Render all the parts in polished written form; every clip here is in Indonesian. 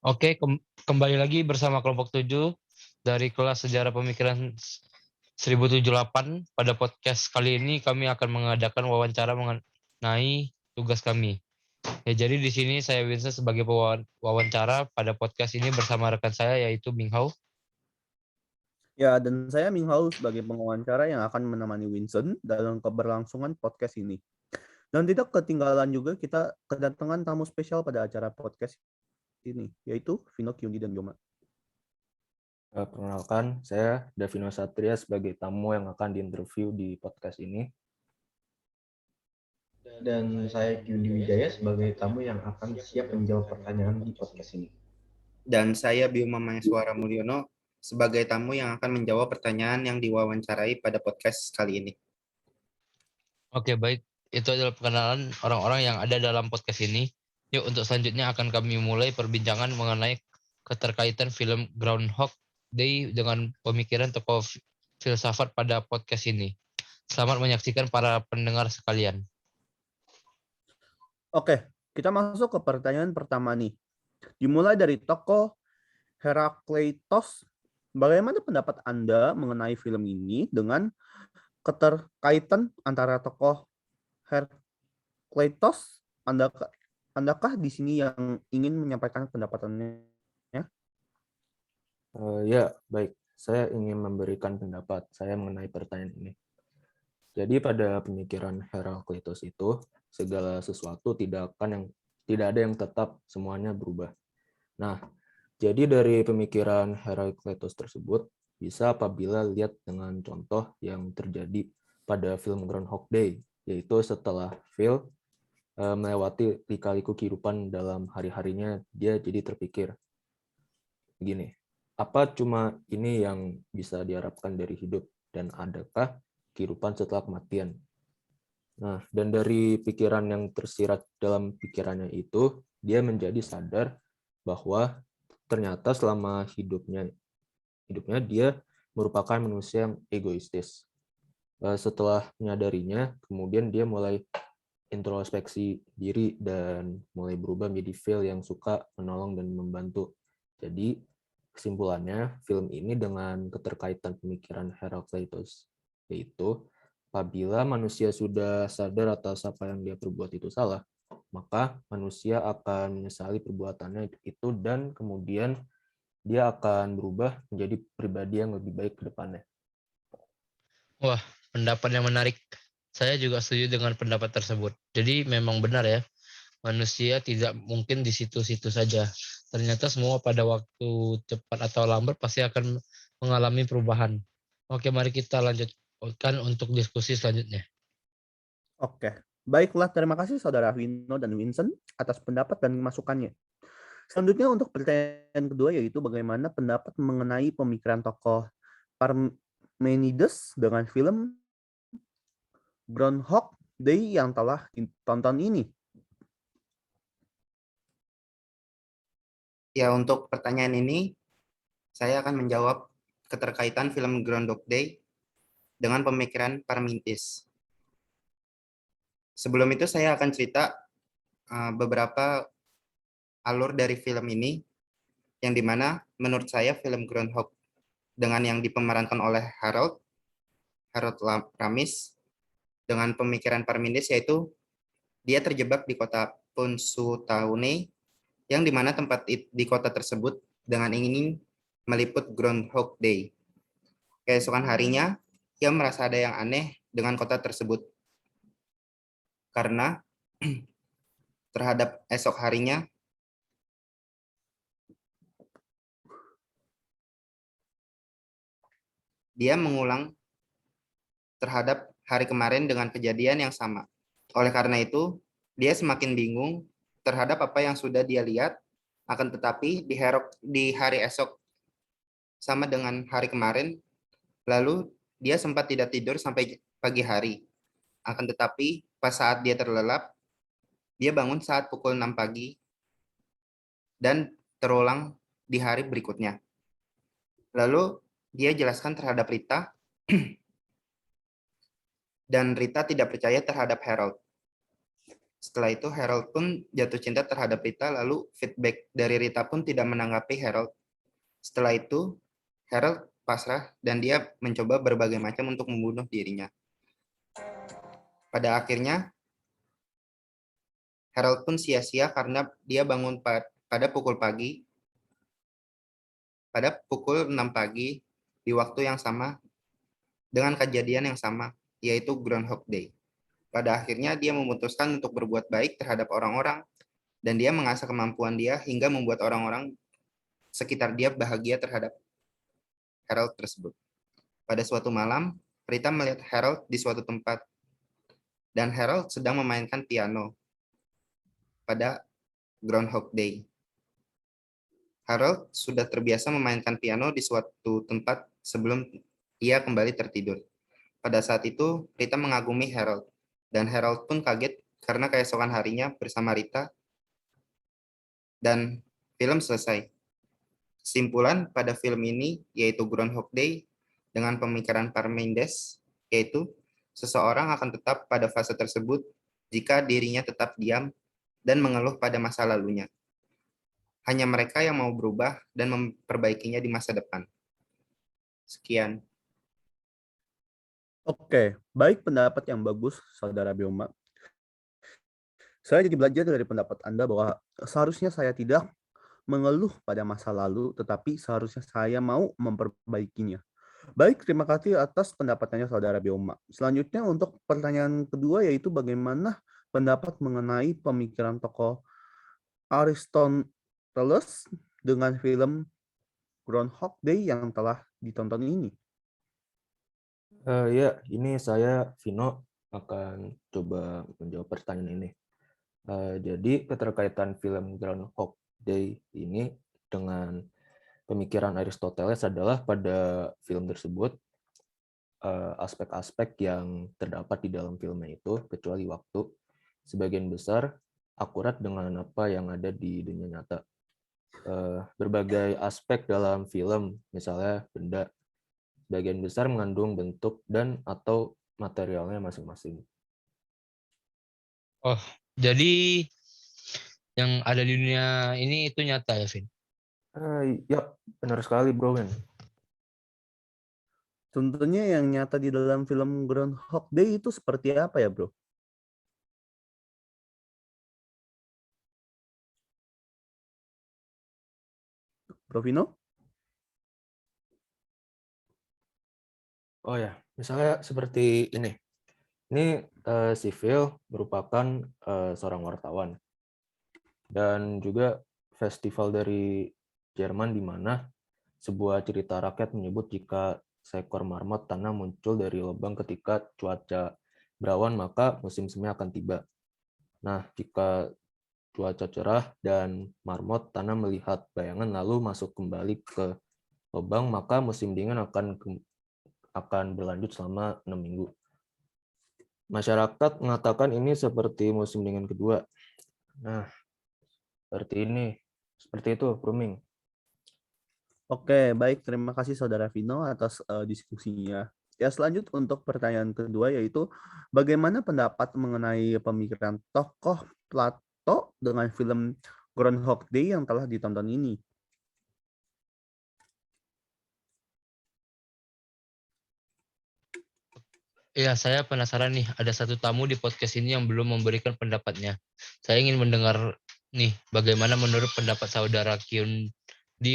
Oke, kembali lagi bersama kelompok 7 dari kelas Sejarah Pemikiran 1078. Pada podcast kali ini kami akan mengadakan wawancara mengenai tugas kami. Ya, jadi di sini saya Vincent sebagai wawancara pada podcast ini bersama rekan saya yaitu Minghao. Ya, dan saya Ming Hao sebagai pengawancara yang akan menemani Winston dalam keberlangsungan podcast ini. Dan tidak ketinggalan juga kita kedatangan tamu spesial pada acara podcast ini, yaitu Vino, Kyundi, dan Yoma. Perkenalkan, saya Davino Satria sebagai tamu yang akan diinterview di podcast ini. Dan saya Kyundi Wijaya sebagai tamu yang akan siap menjawab pertanyaan di podcast ini. Dan saya Bima Maheswara Mulyono sebagai tamu yang akan menjawab pertanyaan yang diwawancarai pada podcast kali ini. Oke, baik. Itu adalah perkenalan orang-orang yang ada dalam podcast ini. Yuk, untuk selanjutnya akan kami mulai perbincangan mengenai keterkaitan film Groundhog Day dengan pemikiran tokoh filsafat pada podcast ini. Selamat menyaksikan para pendengar sekalian. Oke, kita masuk ke pertanyaan pertama nih. Dimulai dari tokoh Herakleitos. Bagaimana pendapat Anda mengenai film ini dengan keterkaitan antara tokoh Herakleitos? Andakah di sini yang ingin menyampaikan pendapatannya? Ya, baik. Saya ingin memberikan pendapat saya mengenai pertanyaan ini. Jadi pada pemikiran Herakleitos itu, segala sesuatu tidak ada yang tetap, semuanya berubah. Nah, jadi dari pemikiran Herakleitos tersebut bisa apabila lihat dengan contoh yang terjadi pada film Groundhog Day, yaitu setelah Phil melewati lika-liku kehidupan dalam hari-harinya, dia jadi terpikir, begini, apa cuma ini yang bisa diharapkan dari hidup, dan adakah kehidupan setelah kematian? Nah, dan dari pikiran yang tersirat dalam pikirannya itu, dia menjadi sadar bahwa ternyata selama hidupnya dia merupakan manusia yang egoistis. Setelah menyadarinya, kemudian dia mulai introspeksi diri dan mulai berubah menjadi Phil yang suka menolong dan membantu. Jadi kesimpulannya, film ini dengan keterkaitan pemikiran Herakleitos, yaitu apabila manusia sudah sadar atas apa yang dia perbuat itu salah, maka manusia akan menyesali perbuatannya itu dan kemudian dia akan berubah menjadi pribadi yang lebih baik ke depannya. Wah, pendapat yang menarik. Saya juga setuju dengan pendapat tersebut. Jadi memang benar ya, manusia tidak mungkin di situ-situ saja. Ternyata semua pada waktu cepat atau lambat pasti akan mengalami perubahan. Oke, mari kita lanjutkan untuk diskusi selanjutnya. Oke, baiklah. Terima kasih Saudara Vino dan Vincent atas pendapat dan masukannya. Selanjutnya untuk pertanyaan kedua yaitu bagaimana pendapat mengenai pemikiran tokoh Parmenides dengan film Groundhog Day yang telah ditonton ini. Ya, untuk pertanyaan ini, saya akan menjawab keterkaitan film Groundhog Day dengan pemikiran Parmenides. Sebelum itu saya akan cerita beberapa alur dari film ini, yang dimana menurut saya film Groundhog dengan yang dipemerankan oleh Harold Ramis dengan pemikiran Parmenides, yaitu dia terjebak di kota Punxsutawney, yang dimana tempat di kota tersebut dengan ingin meliput Groundhog Day. Keesokan harinya, ia merasa ada yang aneh dengan kota tersebut. Karena terhadap esok harinya, dia mengulang terhadap hari kemarin dengan kejadian yang sama. Oleh karena itu, dia semakin bingung terhadap apa yang sudah dia lihat, akan tetapi di hari esok sama dengan hari kemarin, lalu dia sempat tidak tidur sampai pagi hari. Akan tetapi pas saat dia terlelap, dia bangun saat pukul 6 pagi dan terulang di hari berikutnya. Lalu dia jelaskan terhadap Rita dan Rita tidak percaya terhadap Harold. Setelah itu Harold pun jatuh cinta terhadap Rita, lalu feedback dari Rita pun tidak menanggapi Harold. Setelah itu Harold pasrah dan dia mencoba berbagai macam untuk membunuh dirinya. Pada akhirnya Harold pun sia-sia karena dia bangun pada pukul 6 pagi di waktu yang sama dengan kejadian yang sama, yaitu Groundhog Day. Pada akhirnya dia memutuskan untuk berbuat baik terhadap orang-orang dan dia mengasah kemampuan dia hingga membuat orang-orang sekitar dia bahagia terhadap Harold tersebut. Pada suatu malam, Rita melihat Harold di suatu tempat dan Harold sedang memainkan piano pada Groundhog Day. Harold sudah terbiasa memainkan piano di suatu tempat sebelum ia kembali tertidur. Pada saat itu, Rita mengagumi Harold, dan Harold pun kaget karena keesokan harinya bersama Rita, dan film selesai. Kesimpulan pada film ini yaitu Groundhog Day dengan pemikiran Parmenides, yaitu seseorang akan tetap pada fase tersebut jika dirinya tetap diam dan mengeluh pada masa lalunya. Hanya mereka yang mau berubah dan memperbaikinya di masa depan. Sekian. Oke, baik, pendapat yang bagus, Saudara Bioma. Saya jadi belajar dari pendapat Anda bahwa seharusnya saya tidak mengeluh pada masa lalu, tetapi seharusnya saya mau memperbaikinya. Baik, terima kasih atas pendapatannya Saudara Bioma. Selanjutnya untuk pertanyaan kedua, yaitu bagaimana pendapat mengenai pemikiran tokoh Aristoteles dengan film Groundhog Day yang telah ditonton ini. Ya, ini saya Vino akan coba menjawab pertanyaan ini. Jadi keterkaitan film Groundhog Day ini dengan pemikiran Aristoteles adalah pada film tersebut aspek-aspek yang terdapat di dalam filmnya itu, kecuali waktu, sebagian besar akurat dengan apa yang ada di dunia nyata. Berbagai aspek dalam film, misalnya benda, sebagian besar mengandung bentuk dan atau materialnya masing-masing. Oh, jadi yang ada di dunia ini itu nyata ya, Vin? Ya, benar sekali, Bro. Contohnya yang nyata di dalam film Groundhog Day itu seperti apa ya, Bro? Bro Vino? Oh ya, misalnya seperti ini. Ini si Phil merupakan seorang wartawan. Dan juga festival dari Jerman di mana sebuah cerita rakyat menyebut jika seekor marmot tanah muncul dari lubang ketika cuaca berawan, maka musim semi akan tiba. Nah, jika cuaca cerah dan marmot tanah melihat bayangan lalu masuk kembali ke lubang, maka musim dingin akan berlanjut selama 6 minggu. Masyarakat mengatakan ini seperti musim dingin kedua. Nah, seperti itu, Bruming. Oke, baik. Terima kasih Saudara Vino atas diskusinya. Ya, selanjut untuk pertanyaan kedua, yaitu bagaimana pendapat mengenai pemikiran tokoh Plato dengan film Groundhog Day yang telah ditonton ini? Ya, saya penasaran nih, ada satu tamu di podcast ini yang belum memberikan pendapatnya. Saya ingin mendengar nih, bagaimana menurut pendapat Saudara Kyundi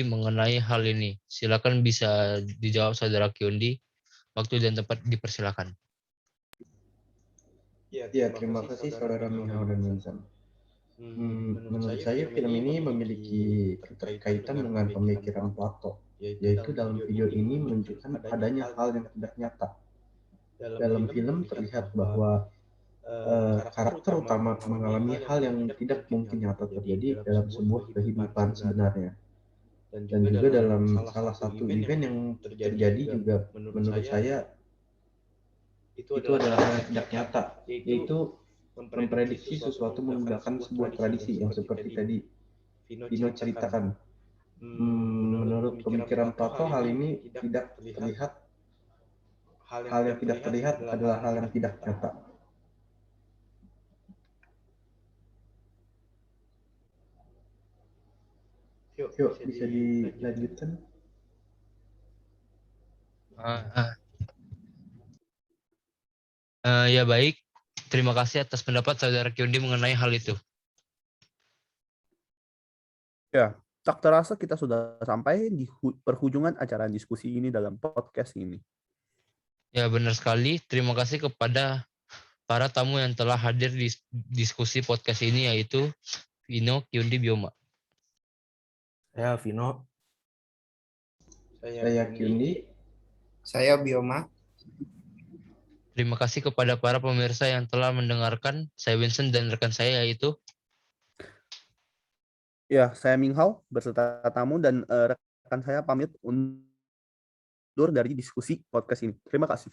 mengenai hal ini. Silakan bisa dijawab Saudara Kyundi. Waktu dan tempat dipersilakan. Ya, terima kasih Saudara Minhao dan Vincent. Menurut saya film ini memiliki keterkaitan dengan pemikiran Plato, yaitu dalam video ini menunjukkan adanya hal yang tidak nyata. Dalam film terlihat bahwa karakter utama mengalami hal yang tidak mungkin nyata terjadi dalam sebuah kehidupan sebenarnya. Dan juga dalam salah satu event yang terjadi juga menurut saya itu adalah hal yang tidak nyata, yaitu memprediksi sesuatu menggunakan sebuah tradisi yang seperti tadi Vino ceritakan. Menurut pemikiran Plato, hal ini tidak terlihat. Hal yang tidak terlihat adalah hal yang tidak nyata. Yuk, bisa dilanjutkan. Ya baik, terima kasih atas pendapat saudara Kyundi mengenai hal itu. Ya, tak terasa kita sudah sampai di perhujungan acara diskusi ini dalam podcast ini. Ya benar sekali, terima kasih kepada para tamu yang telah hadir di diskusi podcast ini, yaitu Vino, Kyundi, Bioma. Saya Vino. Saya Kyundi. Saya Bioma. Terima kasih kepada para pemirsa yang telah mendengarkan. Saya Vincent dan rekan saya yaitu Ya, saya Minghao beserta tamu dan rekan saya pamit undur dari diskusi podcast ini. Terima kasih.